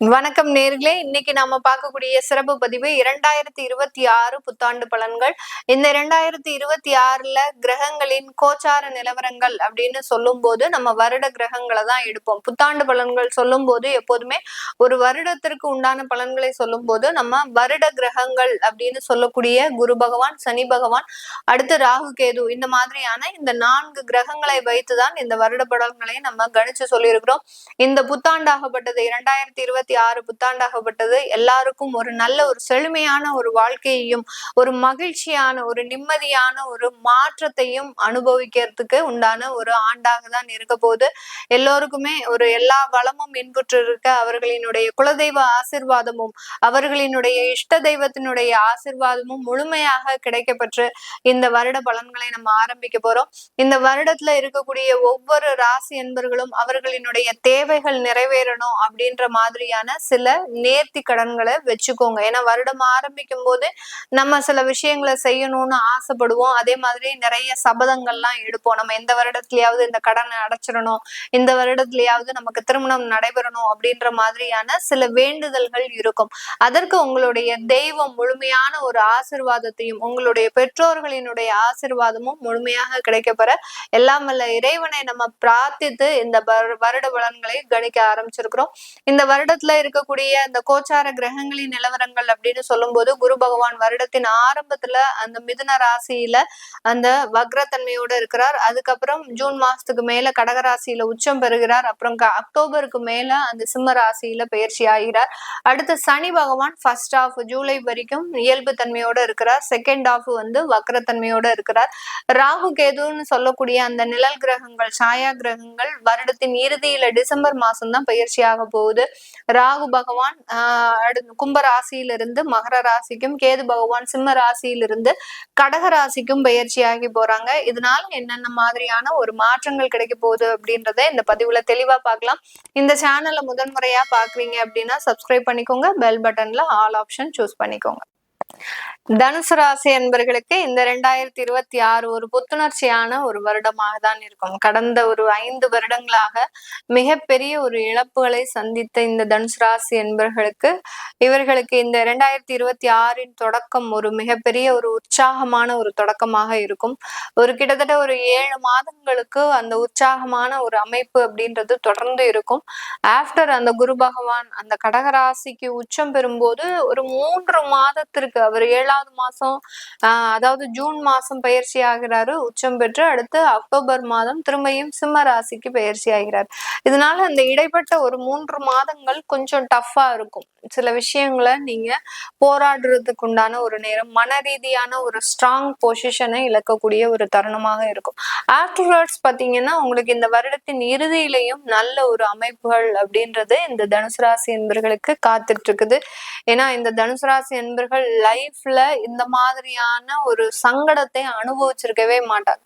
வணக்கம் நேர்களே, இன்னைக்கு நாம பார்க்கக்கூடிய சிறப்பு பதிவு 2026 புத்தாண்டு பலன்கள். இந்த 2026ல கிரகங்களின் கோச்சார நிலவரங்கள் அப்படின்னு சொல்லும் போது நம்ம வருட கிரகங்களை தான் எடுப்போம். புத்தாண்டு பலன்கள் சொல்லும் போது எப்போதுமே ஒரு வருடத்திற்கு உண்டான பலன்களை சொல்லும் போது நம்ம வருட கிரகங்கள் அப்படின்னு சொல்லக்கூடிய குரு பகவான், சனி பகவான், அடுத்து ராகு கேது, இந்த மாதிரியான இந்த 4 கிரகங்களை வைத்துதான் இந்த வருட பலன்களை நம்ம கணிச்சு சொல்லியிருக்கிறோம். இந்த புத்தாண்டாகப்பட்டது 2026 புத்தாண்டாகப்பட்டது எல்லாருக்கும் ஒரு நல்ல ஒரு செழுமையான ஒரு வாழ்க்கையையும் ஒரு மகிழ்ச்சியான ஒரு நிம்மதியான ஒரு மாற்றத்தையும் அனுபவிக்கிறதுக்கு உண்டான ஒரு ஆண்டாக தான் இருக்க போது. எல்லோருக்குமே ஒரு எல்லா வளமும் இன்புற்று இருக்க அவர்களினுடைய குலதெய்வ ஆசிர்வாதமும் அவர்களினுடைய இஷ்ட தெய்வத்தினுடைய ஆசிர்வாதமும் முழுமையாக கிடைக்கப்பெற்று இந்த வருட பலன்களை நம்ம ஆரம்பிக்க போறோம். இந்த வருடத்துல இருக்கக்கூடிய ஒவ்வொரு ராசி என்பர்களும் அவர்களினுடைய தேவைகள் நிறைவேறணும் அப்படின்ற மாதிரியான சில நேர்த்தி கடன்களை வச்சுக்கோங்க. ஏன்னா வருடம் ஆரம்பிக்கும் போது நம்ம சில விஷயங்களை செய்யணும்னு ஆசைப்படுவோம். அதே மாதிரி நிறைய சபதங்கள்லாம் எடுப்போம். நம்ம எந்த வருடத்துலயாவது இந்த கடனை அடைச்சிடணும், இந்த வருடத்துலயாவது நமக்கு திருமணம் நடைபெறணும் அப்படின்ற மாதிரியான சில வேண்டுதல்கள் இருக்கும். அதற்கு உங்களுடைய தெய்வம் முழுமையான ஒரு ஆசிர்வாதத்தையும் உங்களுடைய பெற்றோர்களினுடைய ஆசிர்வாதமும் முழுமையாக கிடைக்கப்பெற எல்லாம் வல்ல இறைவனை நம்ம பிரார்த்தித்து இந்த வருட பலன்களை கணிக்க ஆரம்பிச்சிருக்கிறோம். இந்த வருடத்துல இருக்கக்கூடிய இந்த கோச்சார கிரகங்களின் நிலவரங்கள் அப்படின்னு சொல்லும் போது குரு பகவான் வருடத்தின் ஆரம்பத்துல அந்த மிதுன ராசியில அந்த வக்ரத்தன்மையோட இருக்கிறார். அதுக்கப்புறம் ஜூன் மாசத்துக்கு மேல கடகராசியில உச்சம் பெறுகிறார். அப்புறம் அக்டோபருக்கு மேல அந்த சிம்ம ராசியில பயிற்சி ஆகிறார். அடுத்து சனி பகவான் ஃபர்ஸ்ட் ஆஃப் ஜூலை வரைக்கும் இயல்பு தன்மையோட இருக்கிறார். செகண்ட் ஆஃப் வக்ரத்தன்மையோட இருக்கிறார். ராகு கேதுன்னு சொல்லக்கூடிய அந்த நிழல் கிரகங்கள், சாயா கிரகங்கள் வருடத்தின் இறுதியில டிசம்பர் மாசம் தான் பயிற்சியாக போகுது. ராகு பகவான் கும்ப ராசியிலிருந்து மகர ராசிக்கும், கேது பகவான் சிம்ம ராசியிலிருந்து கடக ராசிக்கும் பயிற்சியாகி போறாங்க. இதனால என்னென்ன மாதிரியான ஒரு மாற்றங்கள் கிடைக்க போகுது அப்படின்றத இந்த பதிவுல தெளிவா பார்க்கலாம். இந்த சேனலை முதன்முறையா பாக்குறீங்க அப்படின்னா சப்ஸ்கிரைப் பண்ணிக்கோங்க. பெல் பட்டன்ல ஆல் ஆப்ஷன் சூஸ் பண்ணிக்கோங்க. தனுசு ராசி என்பர்களுக்கு இந்த 2026 ஒரு புத்துணர்ச்சியான ஒரு வருடமாக தான் இருக்கும். கடந்த ஒரு 5 வருடங்களாக மிகப்பெரிய ஒரு இழப்புகளை சந்தித்த இந்த தனுசு ராசி என்பர்களுக்கு இவர்களுக்கு இந்த 2026 தொடக்கம் ஒரு மிகப்பெரிய ஒரு உற்சாகமான ஒரு தொடக்கமாக இருக்கும். ஒரு கிட்டத்தட்ட ஒரு 7 மாதங்களுக்கு அந்த உற்சாகமான ஒரு அமைப்பு அப்படின்றது தொடர்ந்து இருக்கும். ஆஃப்டர் அந்த குரு பகவான் அந்த கடகராசிக்கு உச்சம் பெறும்போது ஒரு 3 மாதத்திற்கு அவர் 7வது மாசம் அதாவது ஜூன் மாசம் பயிற்சி ஆகிறாரு, உச்சம் பெற்று. அடுத்து அக்டோபர் மாதம் திரும்பியும் சிம்ம ராசிக்கு பயிற்சி ஆகிறார். இதனால அந்த இடைப்பட்ட ஒரு 3 மாதங்கள் கொஞ்சம் டஃப்பா இருக்கும். சில விஷயங்களை நீங்க போராடுறதுக்கு உண்டான ஒரு நேரம், மன ரீதியான ஒரு ஸ்ட்ராங் பொசிஷனை இழக்கக்கூடிய ஒரு தருணமாக இருக்கும். ஆஃப்டர்வர்ட்ஸ் பாத்தீங்கன்னா உங்களுக்கு இந்த வருடத்தின் இறுதியிலையும் நல்ல ஒரு அமைப்புகள் அப்படின்றது இந்த தனுசு ராசி என்பர்களுக்கு காத்துட்டு இருக்குது. ஏன்னா இந்த தனுசு ராசி என்பர்கள் லைஃப்ல இந்த மாதிரியான ஒரு சங்கடத்தை அனுபவிச்சிருக்கவே மாட்டாங்க.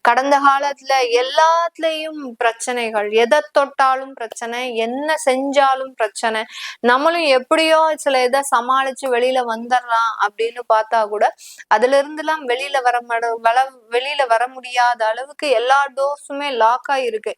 கடந்த காலத்துல எல்லாத்துலயும் பிரச்சனைகள், எதை தொட்டாலும் பிரச்சனை, என்ன செஞ்சாலும் பிரச்சனை, நம்மளும் எப்படியோ சில இதை சமாளிச்சு வெளியில வந்துடலாம் அப்படின்னு பார்த்தா கூட அதுல இருந்துலாம் வெளியில வர முடியாத அளவுக்கு எல்லா டோர்ஸுமே லாக் ஆயிருக்கு.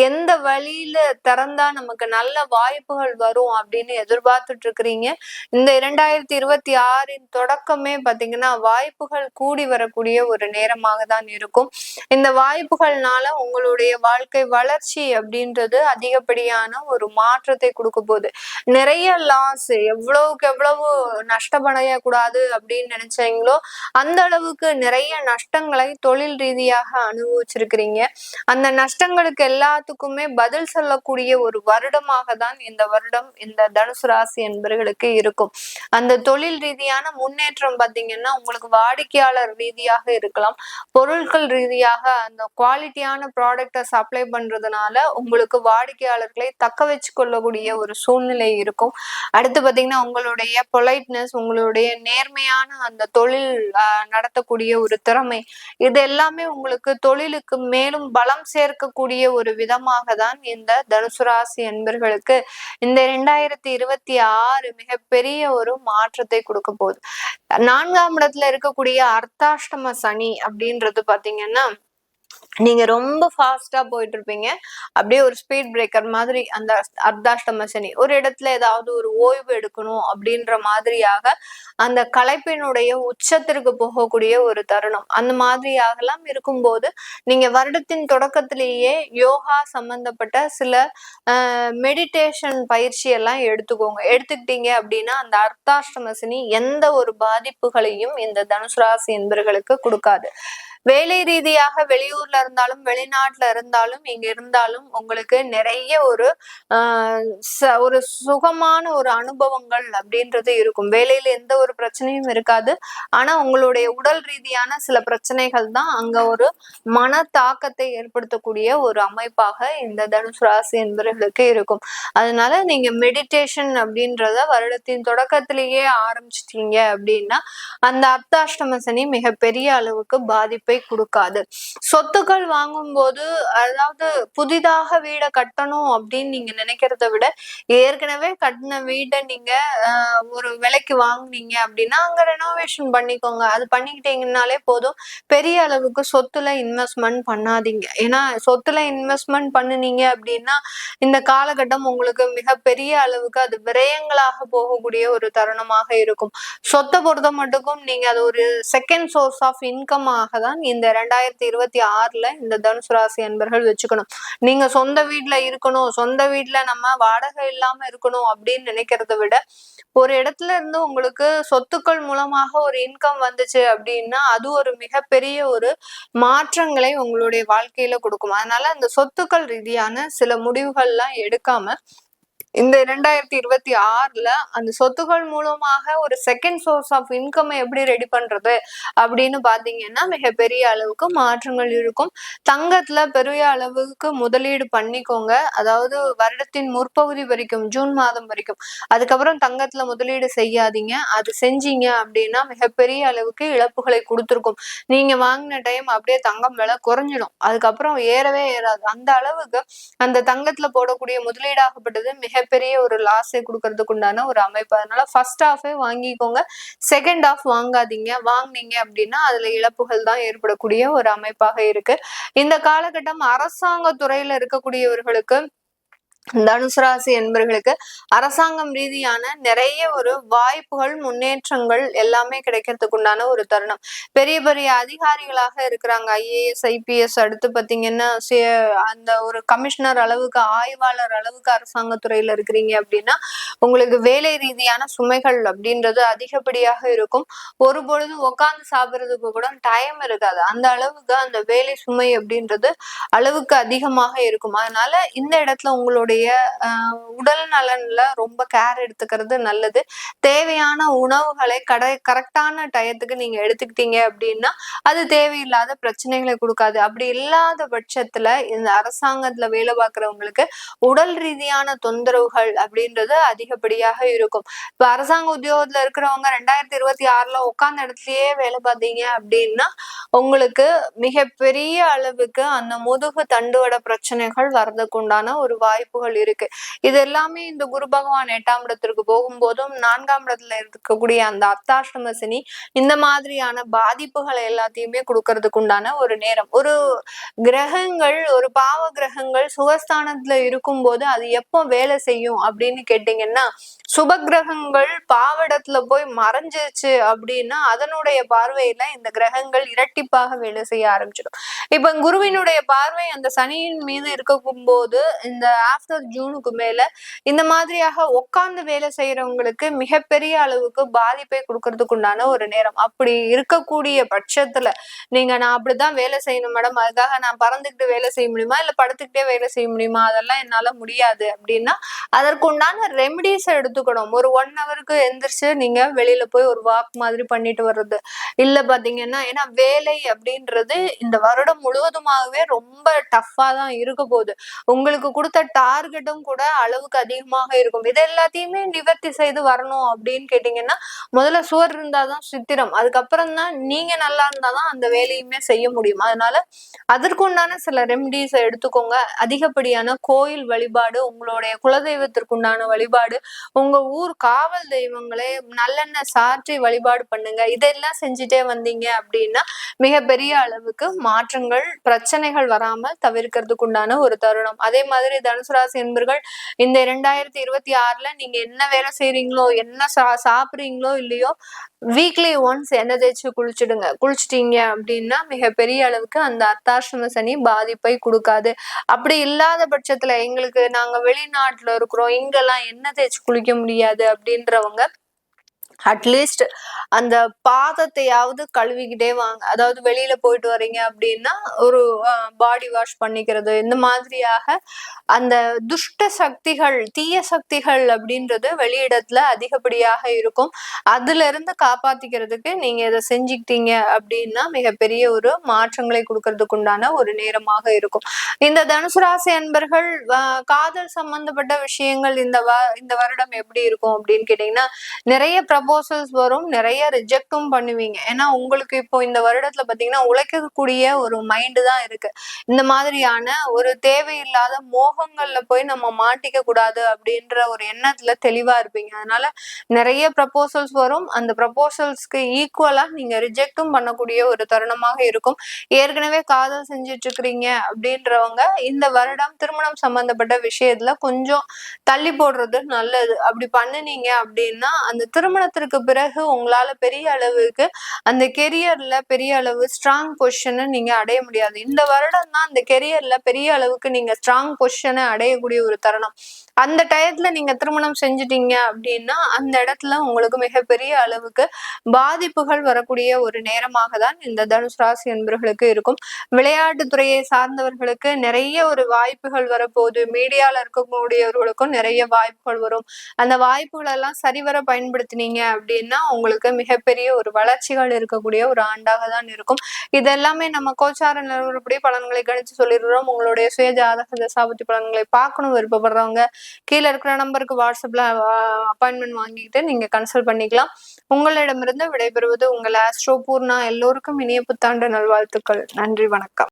எந்த வழியில திறந்தா நமக்கு நல்ல வாய்ப்புகள் வரும் அப்படின்னு எதிர்பார்த்துட்டு இருக்கிறீங்க. இந்த 2026 தொடக்கமே பாத்தீங்கன்னா வாய்ப்புகள் கூடி வரக்கூடிய ஒரு நேரமாக தான் இருக்கும். இந்த வாய்ப்புகள்னால உங்களுடைய வாழ்க்கை வளர்ச்சி அப்படின்றது அதிகப்படியான ஒரு மாற்றத்தை கொடுக்க போகுது. நிறைய லாஸ், எவ்வளவுக்கு எவ்வளவு நஷ்டப்படைய கூடாது அப்படின்னு நினைச்சீங்களோ அந்த அளவுக்கு நிறைய நஷ்டங்களை தொழில் ரீதியாக அனுபவிச்சிருக்கிறீங்க. அந்த நஷ்டங்களுக்கு எல்லாத்துக்குமே பதில் சொல்லக்கூடிய ஒரு வருடமாக தான் இந்த வருடம் இந்த தனுசு ராசி என்பவர்களுக்கு இருக்கும். அந்த தொழில் ரீதியான முன்னேற்றம் பாத்தீங்கன்னா உங்களுக்கு வாடிக்கையாளர் ரீதியாக இருக்கலாம், பொருட்கள் ரீதியாக அந்த குவாலிட்டியான ப்ராடக்டை சப்ளை பண்றதுனால உங்களுக்கு வாடிக்கையாளர்களை தக்க வச்சு கொள்ளக்கூடிய ஒரு சூழ்நிலை இருக்கும். அடுத்து பாத்தீங்கன்னா உங்களுடைய பொலைட்னஸ், உங்களுடைய நேர்மையான அந்த தொழில் நடத்தக்கூடிய ஒரு திறமை, இது எல்லாமே உங்களுக்கு தொழிலுக்கு மேலும் பலம் சேர்க்கக்கூடிய ஒரு விதமாக தான் இந்த தனுசு ராசி என்பர்களுக்கு இந்த 2026 மிகப்பெரிய ஒரு மாற்றத்தை கொடுக்க போகுது. 4ஆம் இடத்துல இருக்கக்கூடிய அர்த்தாஷ்டம சனி அப்படின்றது பாத்தீங்கன்னா நீங்க ரொம்ப ஃபாஸ்டா போயிட்டு இருப்பீங்க. அப்படியே ஒரு ஸ்பீட் பிரேக்கர் மாதிரி அந்த அர்த்தாஷ்டம சனி. ஒரு இடத்துல ஏதாவது ஒரு ஓய்வு எடுக்கணும் அப்படின்ற மாதிரியாக அந்த களைப்பினுடைய உச்சத்திற்கு போகக்கூடிய ஒரு தருணம். அந்த மாதிரியாகலாம் இருக்கும்போது நீங்க வருடத்தின் தொடக்கத்திலேயே யோகா சம்பந்தப்பட்ட சில மெடிடேஷன் பயிற்சி எல்லாம் எடுத்துக்கோங்க. எடுத்துக்கிட்டீங்க அப்படின்னா அந்த அர்த்தாஷ்டம சனி எந்த ஒரு பாதிப்புகளையும் இந்த தனுசு ராசி என்பர்களுக்கு கொடுக்காது. வேலை ரீதியாக வெளியூர்ல இருந்தாலும் வெளிநாட்டுல இருந்தாலும் இங்க இருந்தாலும் உங்களுக்கு நிறைய ஒரு ஒரு சுகமான ஒரு அனுபவங்கள் அப்படின்றது இருக்கும். வேலையில எந்த ஒரு பிரச்சனையும் இருக்காது. ஆனா உங்களுடைய உடல் ரீதியான சில பிரச்சனைகள் தான் அங்க ஒரு மன தாக்கத்தை ஏற்படுத்தக்கூடிய ஒரு அமைப்பாக இந்த தனுசு ராசி என்பவர்களுக்கு இருக்கும். அதனால நீங்க மெடிடேஷன் அப்படின்றத வருடத்தின் தொடக்கத்திலேயே ஆரம்பிச்சிட்டீங்க அப்படின்னா அந்த அர்த்தாஷ்டம சனி மிகப்பெரிய அளவுக்கு பாதிப்பை கொடுக்காது. சொத்துக்கள் வாங்கும் போது அதாவது புதிதாக வீடை கட்டணும் அப்படின்னு நீங்க நினைக்கிறத விட ஏற்கனவே கட்டின வீட்டை நீங்க ஒரு விலைக்கு வாங்குனீங்க அப்படின்னா அங்க ரெனோவேஷன் பண்ணிக்கோங்க. அது பண்ணிக்கிட்டீங்கன்னாலே போதும். பெரிய அளவுக்கு சொத்துல இன்வெஸ்ட்மெண்ட் பண்ணாதீங்க. ஏன்னா சொத்துல இன்வெஸ்ட்மெண்ட் பண்ணுனீங்க அப்படின்னா இந்த காலகட்டம் உங்களுக்கு மிகப்பெரிய அளவுக்கு அது விரயங்களாக போகக்கூடிய ஒரு தருணமாக இருக்கும். சொத்தை பொறுத்த மட்டுக்கும் நீங்க அது ஒரு செகண்ட் சோர்ஸ் ஆஃப் இன்கமாக தான் இந்த 2026 இந்த தனுசு ராசி அன்பர்கள் வச்சுக்கணும். நீங்க சொந்த வீட்டுல இருக்கணும், சொந்த வீட்டுல நம்ம வாடகை இல்லாம இருக்கணும் அப்படின்னு நினைக்கிறத விட ஒரு இடத்துல இருந்து உங்களுக்கு சொத்துக்கள் மூலமாக ஒரு இன்கம் வந்துச்சு அப்படின்னா அது ஒரு மிகப்பெரிய ஒரு மாற்றங்களை உங்களுடைய வாழ்க்கையில கொடுக்கும். அதனால அந்த சொத்துக்கள் ரீதியான சில முடிவுகள்லாம் எடுக்காம இந்த 2026 அந்த சொத்துக்கள் மூலமாக ஒரு செகண்ட் சோர்ஸ் ஆஃப் இன்கம் எப்படி ரெடி பண்றது அப்படின்னு பாத்தீங்கன்னா மிகப்பெரிய அளவுக்கு மாற்றங்கள் இருக்கும். தங்கத்துல பெரிய அளவுக்கு முதலீடு பண்ணிக்கோங்க. அதாவது வருடத்தின் முற்பகுதி வரைக்கும், ஜூன் மாதம் வரைக்கும். அதுக்கப்புறம் தங்கத்துல முதலீடு செய்யாதீங்க. அது செஞ்சீங்க அப்படின்னா மிகப்பெரிய அளவுக்கு இழப்புகளை கொடுத்துருக்கும். நீங்க வாங்கின டைம் அப்படியே தங்கம் விலை குறைஞ்சிடும். அதுக்கப்புறம் ஏறவே ஏறாது. அந்த அளவுக்கு அந்த தங்கத்துல போடக்கூடிய முதலீடாகப்பட்டது மிகப்பெரிய ஒரு லாஸை கொடுக்கறதுக்கு உண்டான ஒரு அமைப்பு. அதனால ஃபர்ஸ்ட் ஹாஃபே வாங்கிக்கோங்க, செகண்ட் ஹாஃப் வாங்காதீங்க. வாங்கினீங்க அப்படின்னா அதுல இழப்புகள் தான் ஏற்படக்கூடிய ஒரு அமைப்பாக இருக்கு. இந்த காலகட்டம் அரசாங்க துறையில இருக்கக்கூடியவர்களுக்கு தனுசு ராசி என்பவர்களுக்கு அரசாங்கம் ரீதியான நிறைய ஒரு வாய்ப்புகள், முன்னேற்றங்கள் எல்லாமே கிடைக்கிறதுக்கு உண்டான ஒரு தருணம். பெரிய பெரிய அதிகாரிகளாக இருக்கிறாங்க. IAS IPS அடுத்து பாத்தீங்கன்னா அந்த ஒரு கமிஷனர் அளவுக்கு, ஆய்வாளர் அளவுக்கு அரசாங்கத்துறையில இருக்கிறீங்க அப்படின்னா உங்களுக்கு வேலை ரீதியான சுமைகள் அப்படின்றது அதிகப்படியாக இருக்கும். ஒரு பொழுது உட்கார்ந்து சாப்பிடுறதுக்கு கூட டைம் இருக்காது. அந்த அளவுக்கு அந்த வேலை சுமை அப்படின்றது அளவுக்கு அதிகமாக இருக்கும். அதனால இந்த இடத்துல உங்களுடைய உடல் நலன்ல ரொம்ப கேர் எடுத்துக்கிறது நல்லது. தேவையான உணவுகளை கரெக்டான டயத்துக்கு நீங்க எடுத்துக்கிட்டீங்க அப்படின்னா அது தேவையில்லாத பிரச்சனைகளை கொடுக்காது. அப்படி இல்லாத பட்சத்துல இந்த அரசாங்கத்துல வேலை பார்க்கறவங்களுக்கு உடல் ரீதியான தொந்தரவுகள் அப்படின்றது அதிகப்படியாக இருக்கும். இப்ப அரசாங்க உத்தியோகத்துல இருக்கிறவங்க 2026 உட்கார்ந்த இடத்துலயே வேலை பார்த்தீங்க அப்படின்னா உங்களுக்கு மிகப்பெரிய அளவுக்கு அந்த முதுகு தண்டுவட பிரச்சனைகள் வர்றதுக்கு உண்டான ஒரு வாய்ப்புகள் இருக்கு. இது எல்லாமே இந்த குரு பகவான் 8ஆம் இடத்திற்கு போகும்போதும் 4ஆம் இடத்துல இருக்கக்கூடிய அந்த அர்த்தாஷ்டம சனி இந்த மாதிரியான பாதிப்புகளை எல்லாத்தையுமே கொடுக்கறதுக்கு உண்டான ஒரு நேரம். ஒரு கிரகங்கள், ஒரு பாவ கிரகங்கள் சுகஸ்தானத்துல இருக்கும்போது அது எப்போ வேலை செய்யும் அப்படின்னு கேட்டீங்கன்னா சுப கிரகங்கள் பாவடத்துல போய் மறைஞ்சிருச்சு அப்படின்னா அதனுடைய பார்வையில இந்த கிரகங்கள் இரட்டிப்பாக வேலை செய்ய ஆரம்பிச்சிடும். இப்ப குருவினுடைய பார்வை அந்த சனியின் மீது இருக்கும் போது இந்த ஆஃப்டர் ஜூனுக்கு மேல இந்த மாதிரியாக உட்கார்ந்து வேலை செய்யறவங்களுக்கு மிகப்பெரிய அளவுக்கு பாதிப்பை கொடுக்கறதுக்கு உண்டான ஒரு நேரம். அப்படி இருக்கக்கூடிய பட்சத்துல நீங்க நான் அப்படிதான் வேலை செய்யணும் மேடம், அதுக்காக நான் பறந்துகிட்டு வேலை செய்ய முடியுமா இல்ல படுத்துக்கிட்டே வேலை செய்ய முடியுமா, அதெல்லாம் என்னால முடியாது அப்படின்னா அதற்குண்டான ரெமிடிஸ் எடுத்துக்கணும். ஒரு 1 ஹவருக்கு எந்திரிச்சு நீங்க வெளியில போய் ஒரு வாக் மாதிரி பண்ணிட்டு வர்றது இல்ல பாத்தீங்கன்னா, ஏன்னா வேலை அப்படின்றது இந்த வருடம் முழுவதுமாகவே ரொம்ப டஃப்பா தான் இருக்க போகுது. உங்களுக்கு கொடுத்த டார்கெட்டும் கூட அளவுக்கு அதிகமாக இருக்கும். இது எல்லாத்தையுமே நிவர்த்தி செய்து வரணும் அப்படின்னு கேட்டீங்கன்னா முதல்ல சுவர் இருந்தாதான் சித்திரம். அதுக்கப்புறம் தான் நீங்க நல்லா இருந்தாதான் அந்த வேலையுமே செய்ய முடியும். அதனால அதற்குண்டான சில ரெமிடிஸை எடுத்துக்கோங்க. அதிகப்படியான கோயில் வழிபாடு, உங்களுடைய குலதெய்வத்திற்குண்டான வழிபாடு, உங்க ஊர் காவல் தெய்வங்களே நல்லெண்ணெய் சாற்றி வழிபாடு பண்ணுங்க. இதெல்லாம் செஞ்சுட்டே வந்தீங்க அப்படின்னா மிகப்பெரிய அளவுக்கு மாற்றங்கள், பிரச்சனைகள் வராமல் தவிர்க்கிறதுக்கு உண்டான ஒரு தருணம். அதே மாதிரி தனுசு ராசி என்பர்கள் இந்த 2026ல நீங்க என்ன வேலை செய்றீங்களோ, என்ன சாப்பிடுறீங்களோ இல்லையோ, வீக்லி ஒன்ஸ் எண்ணெய் தேய்ச்சி குளிச்சுடுங்க. குளிச்சிட்டீங்க அப்படின்னா மிகப்பெரிய அளவுக்கு அந்த அர்த்தாஷ்டம சனி பாதிப்பை கொடுக்காது. அப்படி இல்லாத பட்சத்துல எங்களுக்கு நாங்க வெளிநாட்டுல இருக்கிறோம், இங்கெல்லாம் எண்ணெய் தேய்ச்சி குளிக்க முடியாது அப்படின்றவங்க அட்லீஸ்ட் அந்த பாதத்தையாவது கழுவிக்கிட்டே வாங்க. அதாவது வெளியில போயிட்டு வர்றீங்க அப்படின்னா ஒரு பாடி வாஷ் பண்ணிக்கிறது, இந்த மாதிரியாக அந்த துஷ்ட சக்திகள், தீய சக்திகள் அப்படின்றது வெளியிடத்துல அதிகப்படியாக இருக்கும். அதுல இருந்து காப்பாத்திக்கிறதுக்கு நீங்க இதை செஞ்சுக்கிட்டீங்க அப்படின்னா மிகப்பெரிய ஒரு மாற்றங்களை கொடுக்கறதுக்கு உண்டான ஒரு நேரமாக இருக்கும். இந்த தனுசு ராசி அன்பர்கள் காதல் சம்பந்தப்பட்ட விஷயங்கள் இந்த வருடம் எப்படி இருக்கும் அப்படின்னு கேட்டீங்கன்னா, நிறைய ப்ரப்போசல்ஸ் வரும், நிறைய ரிஜெக்டும் பண்ணுவீங்க. ஏன்னா உங்களுக்கு இப்போ இந்த வருடத்துல பாத்தீங்கன்னா உழைக்கக்கூடிய ஒரு மைண்டு தான் இருக்கு. இந்த மாதிரியான ஒரு தேவையில்லாத மோகங்கள்ல போய் நம்ம மாட்டிக்க கூடாது அப்படின்ற ஒரு எண்ணத்துல தெளிவா இருப்பீங்க. அதனால நிறைய ப்ரப்போசல்ஸ் வரும். அந்த ப்ரப்போசல்ஸ்க்கு ஈக்குவலா நீங்க ரிஜெக்டும் பண்ணக்கூடிய ஒரு தருணமாக இருக்கும். ஏற்கனவே காதல் செஞ்சுட்டு இருக்கிறீங்க அப்படின்றவங்க இந்த வருடம் திருமணம் சம்பந்தப்பட்ட விஷயத்துல கொஞ்சம் தள்ளி போடுறது நல்லது. அப்படி பண்ணுனீங்க அப்படின்னா அந்த திருமணத்திற்கு பிறகு உங்களால பெரிய அளவுக்கு அந்த கெரியர்ல பெரிய அளவு ஸ்ட்ராங் பொசிஷனை நீங்க அடைய முடியாது. இந்த வருடம் தான் அந்த கெரியர்ல பெரிய அளவுக்கு நீங்க ஸ்ட்ராங் பொசிஷனை அடையக்கூடிய ஒரு தருணம். அந்த டயத்துல நீங்க திருமணம் செஞ்சுட்டீங்க அப்படின்னா அந்த இடத்துல உங்களுக்கு மிகப்பெரிய அளவுக்கு பாதிப்புகள் வரக்கூடிய ஒரு நேரமாக தான் இந்த தனுசு ராசி என்பவர்களுக்கு இருக்கும். விளையாட்டுத்துறையை சார்ந்தவர்களுக்கு நிறைய ஒரு வாய்ப்புகள் வரப்போகுது. மீடியால இருக்கக்கூடியவர்களுக்கும் நிறைய வாய்ப்புகள் வரும். அந்த வாய்ப்புகள் எல்லாம் சரிவர பயன்படுத்தினீங்க அப்படின்னா உங்களுக்கு மிகப்பெரிய ஒரு வளர்ச்சிகள் இருக்கக்கூடிய ஒரு ஆண்டாக தான் இருக்கும். இதெல்லாமே நம்ம கோச்சார நிலவரப்படி பலன்களை கணிச்சு சொல்லிடுறோம். உங்களுடைய சுய ஜாதக தசாபுத்தி பலன்களை பார்க்கணும் விருப்பப்படுறவங்க கீழே இருக்கிற நம்பருக்கு வாட்ஸ்அப்ல அப்பாயின்மெண்ட் வாங்கிக்கிட்டு நீங்க கன்சல்ட் பண்ணிக்கலாம். உங்களிடமிருந்து விடைபெறுவது உங்கள் ஆஸ்ட்ரோ பூர்ணா. எல்லோருக்கும் இனிய புத்தாண்டு நல்வாழ்த்துக்கள். நன்றி, வணக்கம்.